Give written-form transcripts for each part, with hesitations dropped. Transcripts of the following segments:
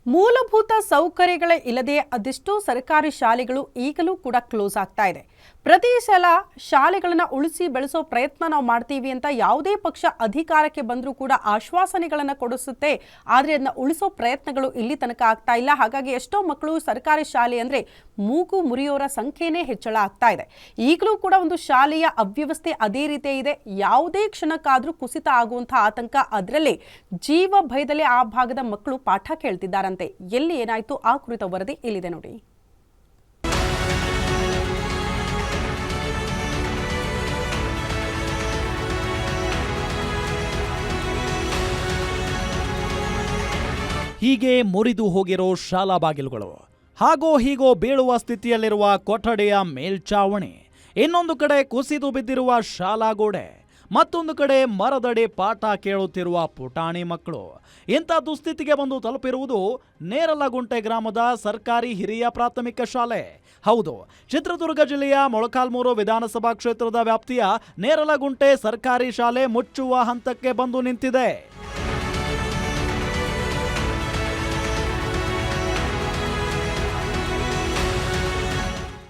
ಮೂಲಭೂತ ಸೌಕರ್ಯಗಳೇ ಇಲ್ಲದೆ ಅದೆಷ್ಟೋ ಸರ್ಕಾರಿ ಶಾಲೆಗಳು ಈಗಲೂ ಕೂಡ ಕ್ಲೋಸ್ ಆಗ್ತಾ ಇದೆ. ಪ್ರತಿ ಸಲ ಶಾಲೆಗಳನ್ನು ಉಳಿಸಿ ಬೆಳೆಸೋ ಪ್ರಯತ್ನ ನಾವು ಮಾಡ್ತೀವಿ ಅಂತ ಯಾವುದೇ ಪಕ್ಷ ಅಧಿಕಾರಕ್ಕೆ ಬಂದರೂ ಕೂಡ ಆಶ್ವಾಸನೆಗಳನ್ನು ಕೊಡಿಸುತ್ತೆ. ಆದರೆ ಅದನ್ನ ಉಳಿಸೋ ಪ್ರಯತ್ನಗಳು ಇಲ್ಲಿ ತನಕ ಆಗ್ತಾ ಇಲ್ಲ. ಹಾಗಾಗಿ ಎಷ್ಟೋ ಮಕ್ಕಳು ಸರ್ಕಾರಿ ಶಾಲೆ ಅಂದರೆ ಮೂಗು ಮುರಿಯೋರ ಸಂಖ್ಯೆನೇ ಹೆಚ್ಚಳ ಆಗ್ತಾ ಇದೆ. ಈಗಲೂ ಕೂಡ ಒಂದು ಶಾಲೆಯ ಅವ್ಯವಸ್ಥೆ ಅದೇ ರೀತಿ ಇದೆ. ಯಾವುದೇ ಕ್ಷಣಕ್ಕಾದರೂ ಕುಸಿತ ಆಗುವಂತಹ ಆತಂಕ, ಅದರಲ್ಲೇ ಜೀವ ಭಯದಲ್ಲೇ ಆ ಭಾಗದ ಮಕ್ಕಳು ಪಾಠ ಕೇಳ್ತಿದ್ದಾರಂತೆ. ಎಲ್ಲಿ ಏನಾಯ್ತು ಆ ಕುರಿತ ವರದಿ ಇಲ್ಲಿದೆ ನೋಡಿ. ಹೀಗೆ ಮುರಿದು ಹೋಗಿರೋ ಶಾಲಾ ಬಾಗಿಲುಗಳು, ಹಾಗೋ ಹೀಗೋ ಬೀಳುವ ಸ್ಥಿತಿಯಲ್ಲಿರುವ ಕೊಠಡಿಯ ಮೇಲ್ಚಾವಣಿ, ಇನ್ನೊಂದು ಕಡೆ ಕುಸಿದು ಬಿದ್ದಿರುವ ಶಾಲಾ ಗೋಡೆ, ಮತ್ತೊಂದು ಕಡೆ ಮರದಡಿ ಪಾಠ ಕೇಳುತ್ತಿರುವ ಪುಟಾಣಿ ಮಕ್ಕಳು. ಇಂಥ ದುಸ್ಥಿತಿಗೆ ಬಂದು ತಲುಪಿರುವುದು ನೇರಲಗುಂಟೆ ಗ್ರಾಮದ ಸರ್ಕಾರಿ ಹಿರಿಯ ಪ್ರಾಥಮಿಕ ಶಾಲೆ. ಹೌದು, ಚಿತ್ರದುರ್ಗ ಜಿಲ್ಲೆಯ ಮೊಳಕಾಲ್ಮೂರು ವಿಧಾನಸಭಾ ಕ್ಷೇತ್ರದ ವ್ಯಾಪ್ತಿಯ ನೇರಲಗುಂಟೆ ಸರ್ಕಾರಿ ಶಾಲೆ ಮುಚ್ಚುವ ಹಂತಕ್ಕೆ ಬಂದು ನಿಂತಿದೆ.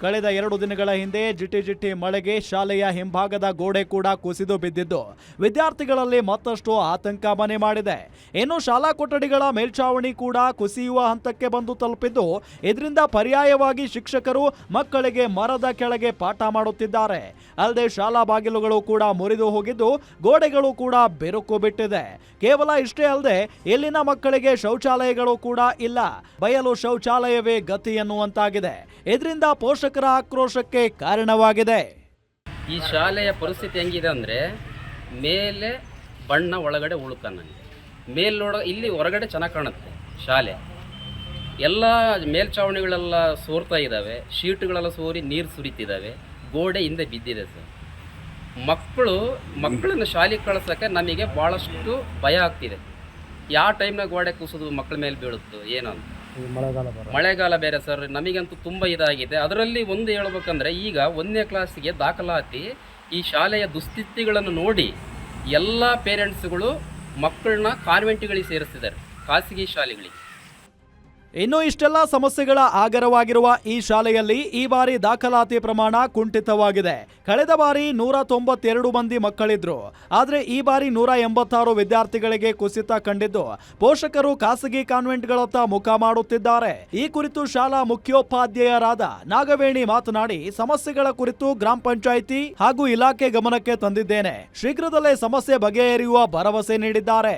ಕಳೆದ 2 ದಿನಗಳ ಹಿಂದೆ ಜಿಟಿ ಮಳೆಗೆ ಶಾಲೆಯ ಹಿಂಭಾಗದ ಗೋಡೆ ಕೂಡ ಕುಸಿದು ಬಿದ್ದಿದ್ದು ವಿದ್ಯಾರ್ಥಿಗಳಲ್ಲಿ ಮತ್ತಷ್ಟು ಆತಂಕ ಮನೆ ಮಾಡಿದೆ. ಇನ್ನು ಶಾಲಾ ಕೊಠಡಿಗಳ ಮೇಲ್ಛಾವಣಿ ಕೂಡ ಕುಸಿಯುವ ಹಂತಕ್ಕೆ ಬಂದು ತಲುಪಿದ್ದು, ಇದರಿಂದ ಪರ್ಯಾಯವಾಗಿ ಶಿಕ್ಷಕರು ಮಕ್ಕಳಿಗೆ ಮರದ ಕೆಳಗೆ ಪಾಠ ಮಾಡುತ್ತಿದ್ದಾರೆ. ಅಲ್ಲದೆ ಶಾಲಾ ಬಾಗಿಲುಗಳು ಕೂಡ ಮುರಿದು ಹೋಗಿದ್ದು, ಗೋಡೆಗಳು ಕೂಡ ಬಿರುಕು ಬಿಟ್ಟಿದೆ. ಕೇವಲ ಇಷ್ಟೇ ಅಲ್ಲದೆ ಇಲ್ಲಿನ ಮಕ್ಕಳಿಗೆ ಶೌಚಾಲಯಗಳು ಕೂಡ ಇಲ್ಲ. ಬಯಲು ಶೌಚಾಲಯವೇ ಗತಿ ಎನ್ನುವಂತಾಗಿದೆ. ಇದರಿಂದ ಪೋಷಕರ ಆಕ್ರೋಶಕ್ಕೆ ಕಾರಣವಾಗಿದೆ. ಈ ಶಾಲೆಯ ಪರಿಸ್ಥಿತಿ ಹೆಂಗಿದೆ ಅಂದರೆ, ಮೇಲೆ ಬಣ್ಣ ಒಳಗಡೆ ಉಳುಕ, ನನಗೆ ಇಲ್ಲಿ ಹೊರಗಡೆ ಚೆನ್ನಾಗಿ ಕಾಣುತ್ತೆ ಶಾಲೆ. ಎಲ್ಲ ಮೇಲ್ಛಾವಣಿಗಳೆಲ್ಲ ಸೋರ್ತಾ ಇದ್ದಾವೆ, ಶೀಟ್ಗಳೆಲ್ಲ ಸೋರಿ ನೀರು ಸುರಿತಿದ್ದಾವೆ, ಗೋಡೆ ಹಿಂದೆ ಬಿದ್ದಿದೆ ಸರ್. ಮಕ್ಕಳನ್ನು ಶಾಲೆಗೆ ಕಳಿಸೋಕ್ಕೆ ನಮಗೆ ಭಾಳಷ್ಟು ಭಯ ಆಗ್ತಿದೆ. ಯಾವ ಟೈಮ್ನಾಗ ಗೋಡೆ ಕುಸಿದು ಮಕ್ಕಳ ಮೇಲೆ ಬೀಳುತ್ತೋ ಏನೋ ಅಂತ. ಮಳೆಗಾಲ ಬೇರೆ ಸರ್, ನಮಗಂತೂ ತುಂಬ ಇದಾಗಿದೆ. ಅದರಲ್ಲಿ ಒಂದು ಹೇಳ್ಬೇಕಂದ್ರೆ, ಈಗ 1ನೇ ಕ್ಲಾಸಿಗೆ ದಾಖಲಾತಿ ಈ ಶಾಲೆಯ ದುಸ್ಥಿತಿಗಳನ್ನು ನೋಡಿ ಎಲ್ಲ ಪೇರೆಂಟ್ಸ್ಗಳು ಮಕ್ಕಳನ್ನ ಕಾನ್ವೆಂಟ್ಗಳಿಗೆ ಸೇರಿಸ್ತಿದ್ದಾರೆ, ಖಾಸಗಿ ಶಾಲೆಗಳಿಗೆ. ಇನ್ನು ಇಷ್ಟೆಲ್ಲ ಸಮಸ್ಯೆಗಳ ಆಗರವಾಗಿರುವ ಈ ಶಾಲೆಯಲ್ಲಿ ಈ ಬಾರಿ ದಾಖಲಾತಿ ಪ್ರಮಾಣ ಕುಂಠಿತವಾಗಿದೆ. ಕಳೆದ ಬಾರಿ 192 ಮಂದಿ ಮಕ್ಕಳಿದ್ರು, ಆದರೆ ಈ ಬಾರಿ 186 ವಿದ್ಯಾರ್ಥಿಗಳಿಗೆ ಕುಸಿತ ಕಂಡಿದ್ದು, ಪೋಷಕರು ಖಾಸಗಿ ಕಾನ್ವೆಂಟ್ಗಳತ್ತ ಮುಖ ಮಾಡುತ್ತಿದ್ದಾರೆ. ಈ ಕುರಿತು ಶಾಲಾ ಮುಖ್ಯೋಪಾಧ್ಯಾಯರಾದ ನಾಗವೇಣಿ ಮಾತನಾಡಿ, ಸಮಸ್ಯೆಗಳ ಕುರಿತು ಗ್ರಾಮ ಪಂಚಾಯಿತಿ ಹಾಗೂ ಇಲಾಖೆ ಗಮನಕ್ಕೆ ತಂದಿದ್ದೇನೆ, ಶೀಘ್ರದಲ್ಲೇ ಸಮಸ್ಯೆ ಬಗೆಹರಿಯುವ ಭರವಸೆ ನೀಡಿದ್ದಾರೆ.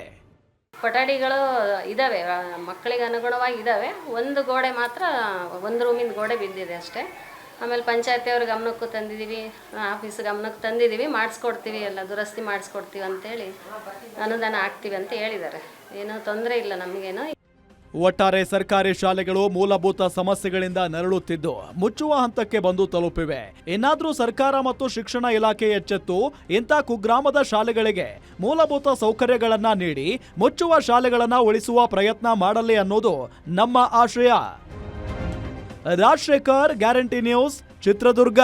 ಕೊಠಡಿಗಳು ಇದ್ದಾವೆ, ಮಕ್ಕಳಿಗೆ ಅನುಗುಣವಾಗಿ ಇದ್ದಾವೆ. ಒಂದು ಗೋಡೆ ಮಾತ್ರ, ಒಂದು ರೂಮಿನ ಗೋಡೆ ಬಿದ್ದಿದೆ ಅಷ್ಟೇ. ಆಮೇಲೆ ಪಂಚಾಯತಿಯವ್ರ ಗಮನಕ್ಕೂ ತಂದಿದ್ದೀವಿ, ಆಫೀಸ್ ಗಮನಕ್ಕೆ ತಂದಿದ್ದೀವಿ, ಮಾಡಿಸ್ಕೊಡ್ತೀವಿ, ಎಲ್ಲ ದುರಸ್ತಿ ಮಾಡಿಸ್ಕೊಡ್ತೀವಿ ಅಂತೇಳಿ ಅನುದಾನ ಹಾಕ್ತೀವಿ ಅಂತ ಹೇಳಿದ್ದಾರೆ. ಏನೂ ತೊಂದರೆ ಇಲ್ಲ ನಮಗೇನು. ಒಟ್ಟಾರೆ ಸರ್ಕಾರಿ ಶಾಲೆಗಳು ಮೂಲಭೂತ ಸಮಸ್ಯೆಗಳಿಂದ ನರಳುತ್ತಿದ್ದು ಮುಚ್ಚುವ ಹಂತಕ್ಕೆ ಬಂದು ತಲುಪಿವೆ. ಇನ್ನಾದ್ರೂ ಸರ್ಕಾರ ಮತ್ತು ಶಿಕ್ಷಣ ಇಲಾಖೆ ಎಚ್ಚೆತ್ತು ಇಂಥ ಕುಗ್ರಾಮದ ಶಾಲೆಗಳಿಗೆ ಮೂಲಭೂತ ಸೌಕರ್ಯಗಳನ್ನ ನೀಡಿ ಮುಚ್ಚುವ ಶಾಲೆಗಳನ್ನ ಉಳಿಸುವ ಪ್ರಯತ್ನ ಮಾಡಲಿ ಅನ್ನೋದು ನಮ್ಮ ಆಶಯ. Rajashekar, Guarantee News, Chitradurga.